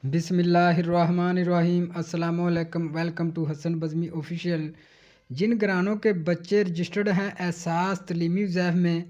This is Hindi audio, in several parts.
बिस्मिल्लाहिर्रहमानिर्रहीम। अस्सलामुअलैकुम। Welcome to Hasan Bazmi official. जिन घरानों के बच्चे रजिस्टर्ड हैं एहसास तलीमी वज़ैफ़ में,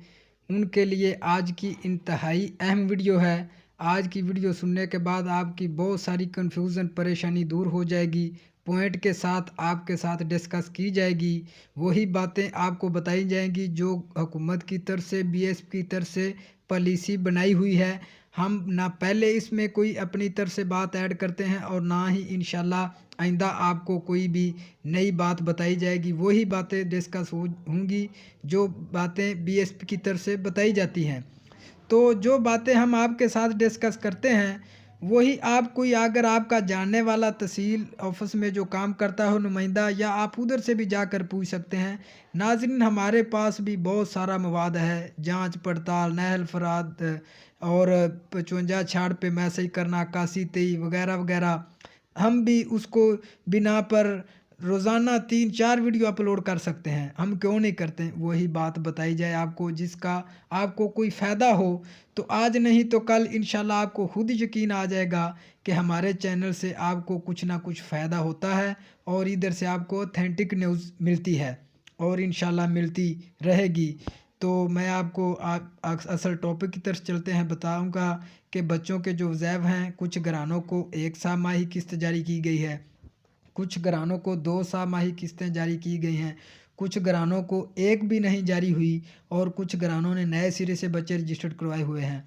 उनके लिए आज की इंतहाई अहम वीडियो है। आज की वीडियो सुनने के बाद आपकी बहुत सारी कन्फ्यूज़न परेशानी दूर हो जाएगी। पॉइंट के साथ आपके साथ डिस्कस की जाएगी, वही बातें आपको बताई जाएंगी जो हुकूमत की तरफ से बीएसपी की तरफ से पॉलिसी बनाई हुई है। हम ना पहले इसमें कोई अपनी तरफ से बात ऐड करते हैं और ना ही इंशाल्लाह आइंदा आपको कोई भी नई बात बताई जाएगी। वही बातें डिस्कस होंगी जो बातें बीएसपी की तरफ से बताई जाती हैं। तो जो बातें हम आपके साथ डिस्कस करते हैं वही आप कोई अगर आपका जानने वाला तहसील ऑफिस में जो काम करता हो नुमाइंदा, या आप उधर से भी जाकर पूछ सकते हैं। नाज़रीन, हमारे पास भी बहुत सारा मवाद है, जांच पड़ताल, नहल फराद और 55 छाड़ पे मैसेज करना, 81 वगैरह वगैरह। हम भी उसको बिना पर रोज़ाना 3-4 वीडियो अपलोड कर सकते हैं। हम क्यों नहीं करते हैं? वही बात बताई जाए आपको जिसका आपको कोई फ़ायदा हो। तो आज नहीं तो कल इंशाल्लाह आपको खुद यकीन आ जाएगा कि हमारे चैनल से आपको कुछ ना कुछ फ़ायदा होता है और इधर से आपको ऑथेंटिक न्यूज़ मिलती है और इंशाल्लाह मिलती रहेगी। तो मैं आपको असल टॉपिक की तरफ चलते हैं। बताऊंगा कि बच्चों के जो वज़ैफ़ हैं, कुछ घरानों को 1 छमाही किस्त जारी की गई है, कुछ घरानों को 2 छमाही किस्तें जारी की गई हैं, कुछ घरानों को एक भी नहीं जारी हुई और कुछ घरानों ने नए सिरे से बच्चे रजिस्टर्ड करवाए हुए हैं।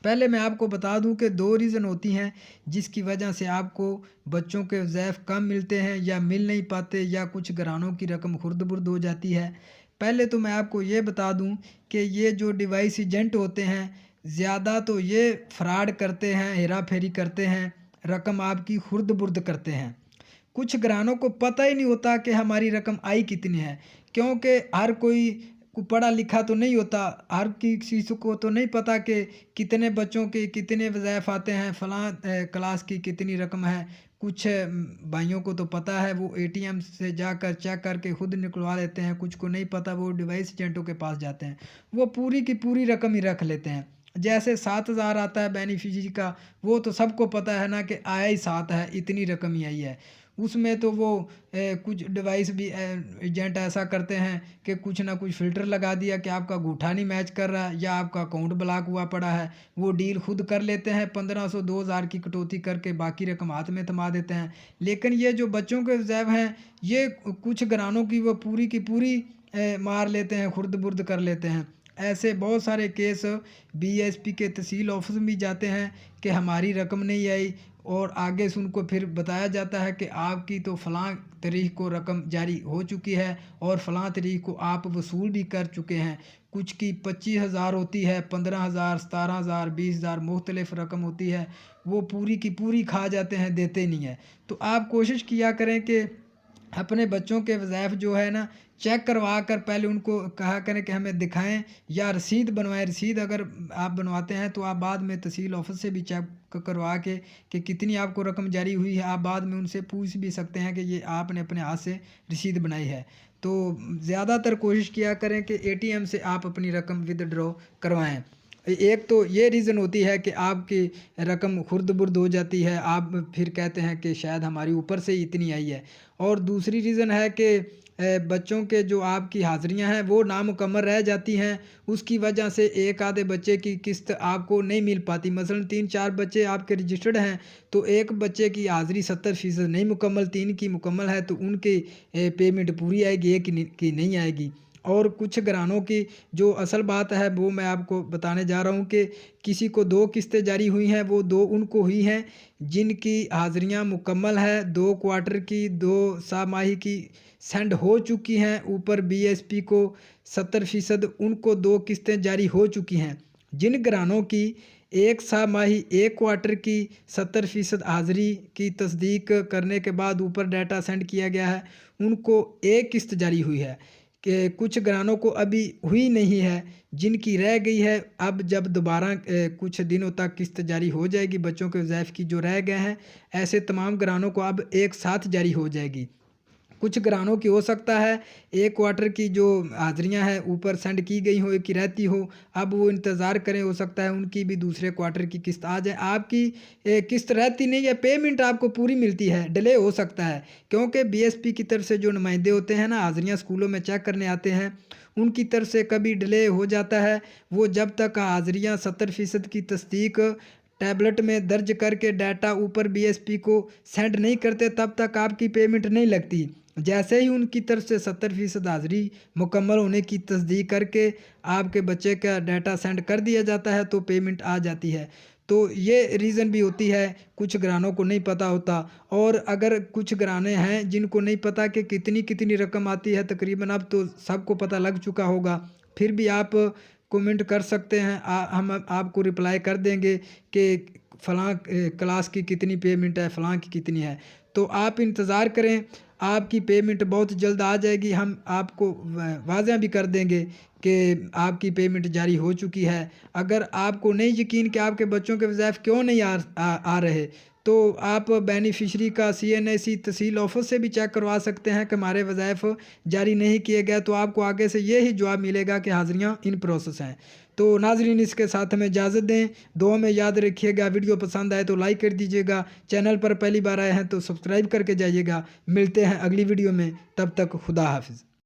पहले मैं आपको बता दूं कि 2 रीज़न होती हैं जिसकी वजह से आपको बच्चों के वज़ैफ़ कम मिलते हैं या मिल नहीं पाते, या कुछ घरानों की रकम खुर्द-बुर्द हो जाती है। पहले तो मैं आपको ये बता दूं कि ये जो डिवाइस एजेंट होते हैं, ज़्यादा तो ये फ्रॉड करते हैं, हेरा फेरी करते हैं, रकम आपकी खुर्द-बुर्द करते हैं। कुछ घरानों को पता ही नहीं होता कि हमारी रकम आई कितनी है, क्योंकि हर कोई पढ़ा लिखा तो नहीं होता। हर किसी को तो नहीं पता कि कितने बच्चों के कितने वज़ैफ़ आते हैं, फ़लाँ क्लास की कितनी रकम है। कुछ भाइयों को तो पता है, वो एटीएम से जाकर चेक करके खुद निकलवा लेते हैं। कुछ को नहीं पता, वो डिवाइस एजेंटों के पास जाते हैं, वो पूरी की पूरी रकम ही रख लेते हैं। जैसे 7,000 आता है बेनिफिशियरी का, वो तो सबको पता है ना कि आया ही 7 है, इतनी रकम ही आई है। उसमें तो वो कुछ डिवाइस भी एजेंट ऐसा करते हैं कि कुछ ना कुछ फ़िल्टर लगा दिया कि आपका अंगूठा नहीं मैच कर रहा है या आपका अकाउंट ब्लॉक हुआ पड़ा है। वो डील खुद कर लेते हैं, 1500 2000 की कटौती करके बाकी रकम हाथ में थमा देते हैं। लेकिन ये जो बच्चों के वज़ैफ़ हैं, ये कुछ घरानों की वो पूरी की पूरी मार लेते हैं, खुर्द-बुर्द कर लेते हैं। ऐसे बहुत सारे केस बीएसपी के तहसील ऑफिस में भी जाते हैं कि हमारी रकम नहीं आई, और आगे से उनको फिर बताया जाता है कि आपकी तो फ़लाँ तारीख को रकम जारी हो चुकी है और फ़लाँ तारीख को आप वसूल भी कर चुके हैं। कुछ की 25,000 होती है, 15,000, 17,000, 20,000 मुख्तलिफ़ रकम होती है। वो पूरी की पूरी खा जाते हैं, देते नहीं हैं। तो आप कोशिश किया करें कि अपने बच्चों के वज़ैफ़ जो है ना, चेक करवा कर पहले उनको कहा करें कि हमें दिखाएं, या रसीद बनवाएं। रसीद अगर आप बनवाते हैं तो आप बाद में तहसील ऑफिस से भी चेक करवा के कि कितनी आपको रकम जारी हुई है, आप बाद में उनसे पूछ भी सकते हैं कि ये आपने अपने हाथ से रसीद बनाई है। तो ज़्यादातर कोशिश किया करें कि एटीएम से आप अपनी रकम विदड्रॉ करवाएं। एक तो ये रीज़न होती है कि आपकी रकम खुर्द-बुर्द हो जाती है, आप फिर कहते हैं कि शायद हमारी ऊपर से ही इतनी आई है। और दूसरी रीज़न है कि बच्चों के जो आपकी हाज़िरियाँ हैं वो नामुकम्मल रह जाती हैं, उसकी वजह से एक आधे बच्चे की किस्त आपको नहीं मिल पाती। मसलन 3-4 बच्चे आपके रजिस्टर्ड हैं, तो एक बच्चे की हाज़िरी 70% नहीं मुकम्मल, 3 की मुकम्मल है, तो उनकी पेमेंट पूरी आएगी, एक की नहीं आएगी। और कुछ घरानों की जो असल बात है वो मैं आपको बताने जा रहा हूँ कि किसी को 2 किस्तें जारी हुई हैं, वो 2 उनको हुई हैं जिनकी हाज़िरियाँ मुकम्मल है, 2 क्वार्टर की, 2 छमाही की सेंड हो चुकी हैं। ऊपर बीएसपी को 70% उनको 2 किस्तें जारी हो चुकी हैं। जिन घरानों की 1 छमाही 1 क्वार्टर की 70% हाज़िरी की तस्दीक करने के बाद ऊपर डाटा सेंड किया गया है, उनको 1 किस्त जारी हुई है। कि कुछ घरानों को अभी हुई नहीं है, जिनकी रह गई है। अब जब दोबारा कुछ दिनों तक किस्त जारी हो जाएगी बच्चों के वज़ैफ़ की जो रह गए हैं, ऐसे तमाम घरानों को अब एक साथ जारी हो जाएगी। कुछ घरानों की हो सकता है एक क्वार्टर की जो हाजिरियां हैं ऊपर सेंड की गई हो की रहती हो, अब वो इंतज़ार करें, हो सकता है उनकी भी दूसरे क्वार्टर की किस्त आ जाए। आपकी किस्त रहती नहीं है, पेमेंट आपको पूरी मिलती है, डिले हो सकता है क्योंकि बीएसपी की तरफ से जो नुमाइंदे होते हैं ना, हाजिरियाँ स्कूलों में चेक करने आते हैं, उनकी तरफ से कभी डिले हो जाता है। वो जब तक हाजिरियाँ 70% की तस्दीक टैबलेट में दर्ज करके डाटा ऊपर बीएसपी को सेंड नहीं करते तब तक आपकी पेमेंट नहीं लगती। जैसे ही उनकी तरफ से 70% हाज़िरी मुकम्मल होने की तस्दीक करके आपके बच्चे का डाटा सेंड कर दिया जाता है तो पेमेंट आ जाती है। तो ये रीज़न भी होती है, कुछ घरानों को नहीं पता होता। और अगर कुछ घराने हैं जिनको नहीं पता कि कितनी कितनी रकम आती है, तकरीबन अब तो सबको पता लग चुका होगा, फिर भी आप कमेंट कर सकते हैं, हम आपको रिप्लाई कर देंगे कि फ़लाँ क्लास की कितनी पेमेंट है, फ़लाँ की कितनी है। तो आप इंतज़ार करें, आपकी पेमेंट बहुत जल्द आ जाएगी। हम आपको वाज़ह भी कर देंगे कि आपकी पेमेंट जारी हो चुकी है। अगर आपको नहीं यकीन कि आपके बच्चों के वज़ाइफ क्यों नहीं आ रहे, तो आप बेनिफिशरी का सीएनएसी तहसील ऑफिस से भी चेक करवा सकते हैं कि हमारे वज़ाइफ जारी नहीं किए गए, तो आपको आगे से ये ही जवाब मिलेगा कि हाज़िरियाँ इन प्रोसेस हैं। तो नाज़रीन, इसके साथ हमें इजाज़त दें, दुआ में याद रखिएगा। वीडियो पसंद आए तो लाइक कर दीजिएगा, चैनल पर पहली बार आए हैं तो सब्सक्राइब करके जाइएगा। मिलते हैं अगली वीडियो में, तब तक खुदा हाफिज़।